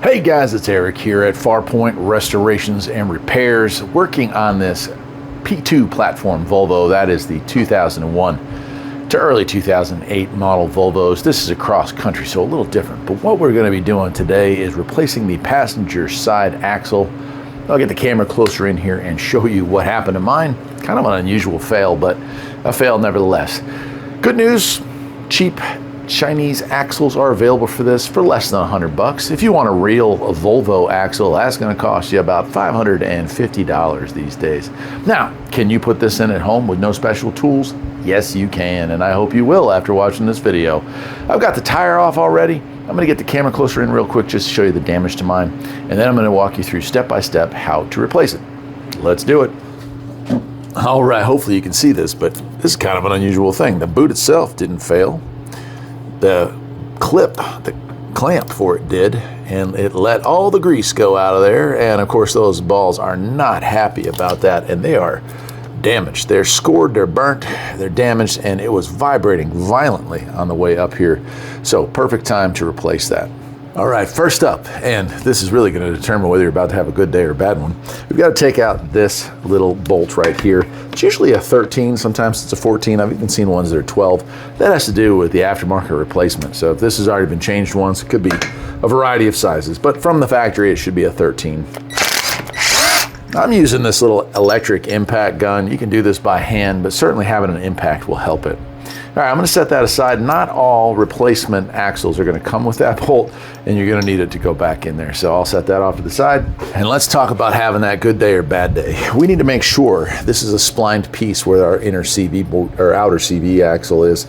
Hey guys, it's Eric here at Farpoint Restorations and Repairs, working on this P2 platform Volvo. That is the 2001 to early 2008 model Volvos. This is a cross country, so a little different. But what we're going to be doing today is replacing the passenger side axle. I'll get the camera closer in here and show you what happened to mine. Kind of an unusual fail, but a fail nevertheless. Good news, cheap Chinese axles are available for this for less than $100. If you want a real Volvo axle, that's going to cost you about $550 these days. Now, can you put this in at home with no special tools? Yes, you can, and I hope you will after watching this video. I've got the tire off already. I'm going to get the camera closer in real quick just to show you the damage to mine, and then I'm going to walk you through step by step how to replace it. Let's do it. All right, hopefully you can see this, but this is kind of an unusual thing. The boot itself didn't fail. The clip, the clamp for it did, and it let all the grease go out of there, and of course those balls are not happy about that, and they are damaged. They're scored, they're burnt, they're damaged, and it was vibrating violently on the way up here. So perfect time to replace that. All right, first up, and this is really going to determine whether you're about to have a good day or a bad one, we've got to take out this little bolt right here. It's usually a 13, sometimes it's a 14. I've even seen ones that are 12. That has to do with the aftermarket replacement. So if this has already been changed once, it could be a variety of sizes, but from the factory, it should be a 13. I'm using this little electric impact gun. You can do this by hand, but certainly having an impact will help it. All right, I'm going to set that aside. Not all replacement axles are going to come with that bolt, and you're going to need it to go back in there. So I'll set that off to the side. And let's talk about having that good day or bad day. We need to make sure this is a splined piece where our inner CV or outer CV axle is.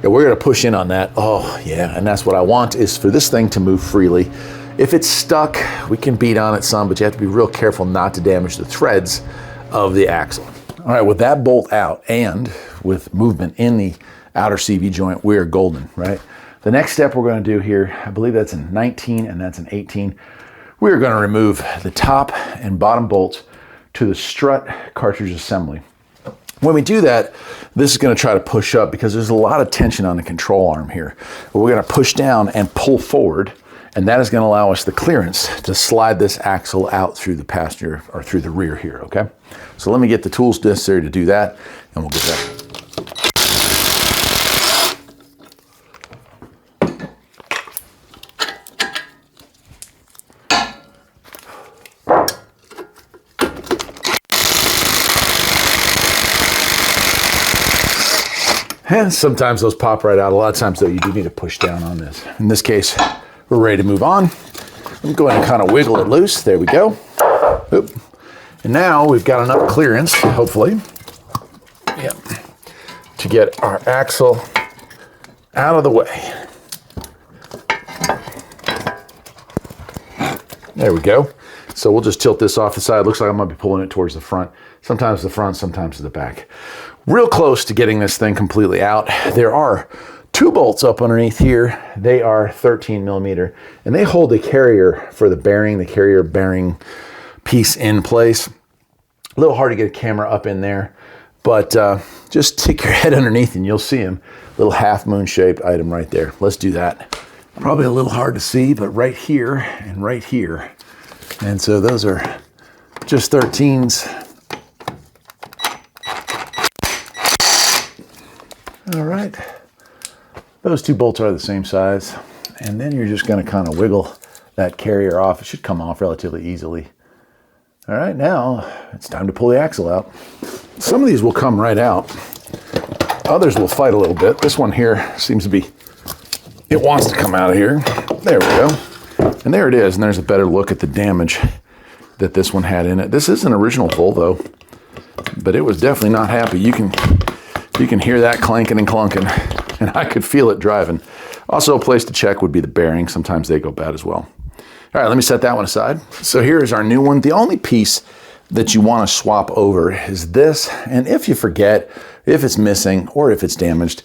And we're going to push in on that. Oh, yeah, and that's what I want, is for this thing to move freely. If it's stuck, we can beat on it some, but you have to be real careful not to damage the threads of the axle. All right, with that bolt out and with movement in the outer CV joint, we are golden, right? The next step we're going to do here, I believe that's in 19 and that's in 18. We're going to remove the top and bottom bolts to the strut cartridge assembly. When we do that, this is going to try to push up because there's a lot of tension on the control arm here. We're going to push down and pull forward, and that is going to allow us the clearance to slide this axle out through the passenger or through the rear here, okay? So let me get the tools necessary to do that, and we'll get that. And sometimes those pop right out. A lot of times though, you do need to push down on this. In this case, we're ready to move on. I'm going to kind of wiggle it loose. There we go. Oop. And now we've got enough clearance, hopefully, yep, to get our axle out of the way. There we go. So we'll just tilt this off the side. Looks like I'm going to be pulling it towards the front. Sometimes the front, sometimes the back. Real close to getting this thing completely out. There are two bolts up underneath here. They are 13 millimeter, and they hold the carrier for the bearing, the carrier bearing piece in place. A little hard to get a camera up in there, but just stick your head underneath and you'll see them. Little half moon shaped item right there. Let's do that. Probably a little hard to see, but right here and right here. And so those are just 13s. All right, those two bolts are the same size, and then you're just going to kind of wiggle that carrier off. It should come off relatively easily. All right, now it's time to pull the axle out. Some of these will come right out. Others will fight a little bit. This one here seems to be, it wants to come out of here. There we go. And there it is, and there's a better look at the damage that this one had in it. This is an original Volvo, but it was definitely not happy. You can hear that clanking and clunking, and I could feel it driving. Also, a place to check would be the bearings. Sometimes they go bad as well. All right, let me set that one aside. So here is our new one. The only piece that you want to swap over is this, and if you forget, if it's missing, or if it's damaged,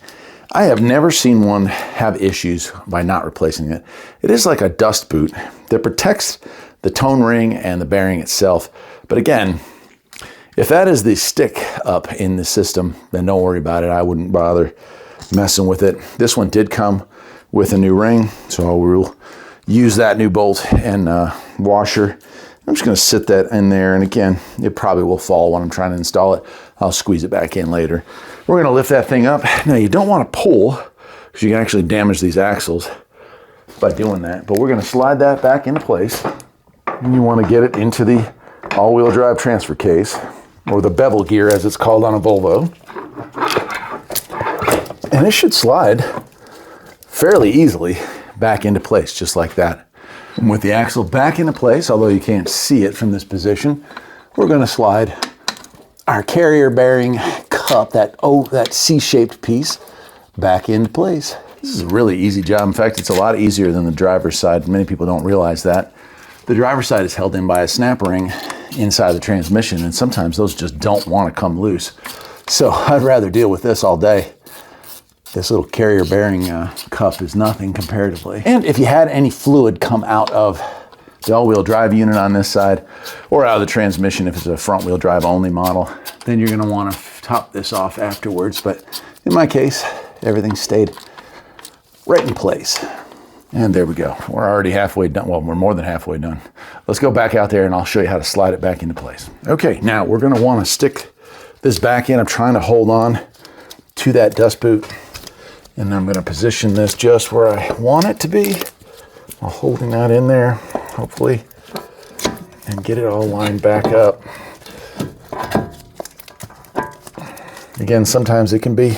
I have never seen one have issues by not replacing it. It is like a dust boot that protects the tone ring and the bearing itself. But again, if that is the stick up in the system, then don't worry about it. I wouldn't bother messing with it. This one did come with a new ring, so we'll use that new bolt and washer. I'm just going to sit that in there, and again, it probably will fall when I'm trying to install it. I'll squeeze it back in later. We're going to lift that thing up. Now, you don't want to pull, because you can actually damage these axles by doing that, but we're going to slide that back into place, and you want to get it into the all-wheel drive transfer case, or the bevel gear as it's called on a Volvo. And it should slide fairly easily back into place, just like that. And with the axle back into place, although you can't see it from this position, we're going to slide our carrier bearing cup, that C-shaped piece, back into place. This is a really easy job. In fact, it's a lot easier than the driver's side. Many people don't realize that. The driver's side is held in by a snap ring inside the transmission, and sometimes those just don't want to come loose. So I'd rather deal with this all day. This little carrier bearing cup is nothing comparatively. And if you had any fluid come out of the all-wheel drive unit on this side, or out of the transmission if it's a front-wheel drive only model, then you're going to want to top this off afterwards. But in my case, everything stayed right in place. And there we go. We're already halfway done. Well, we're more than halfway done. Let's go back out there and I'll show you how to slide it back into place. Okay, now we're going to want to stick this back in. I'm trying to hold on to that dust boot. And I'm going to position this just where I want it to be while holding that in there, hopefully, and get it all lined back up. Again, sometimes it can be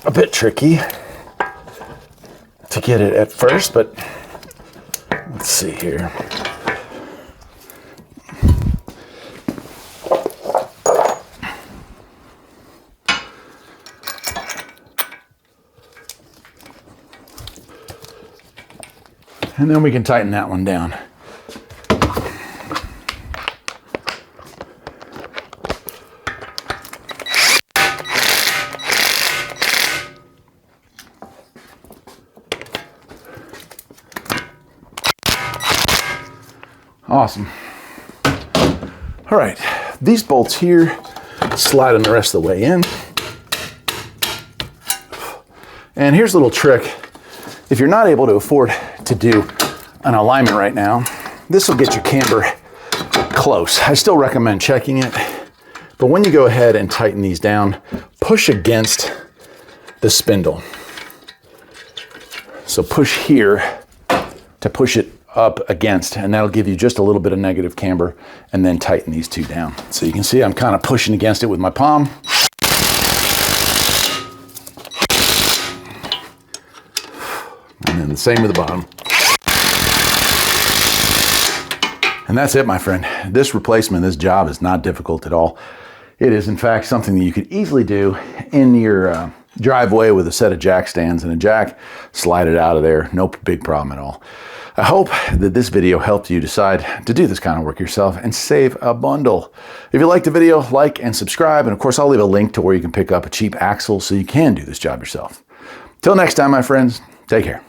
a bit tricky to get it at first, but let's see here. And then we can tighten that one down. Awesome. All right, these bolts here slide them the rest of the way in. And here's a little trick. If you're not able to afford to do an alignment right now, this will get your camber close. I still recommend checking it, but when you go ahead and tighten these down, push against the spindle. So push here to push it up against, and that'll give you just a little bit of negative camber, and then tighten these two down. So you can see I'm kind of pushing against it with my palm. And then the same with the bottom. And that's it, my friend. This replacement, this job is not difficult at all. It is, in fact, something that you could easily do in your driveway with a set of jack stands and a jack. Slide it out of there. No big problem at all. I hope that this video helped you decide to do this kind of work yourself and save a bundle. If you liked the video, like and subscribe. And of course, I'll leave a link to where you can pick up a cheap axle so you can do this job yourself. Till next time, my friends, take care.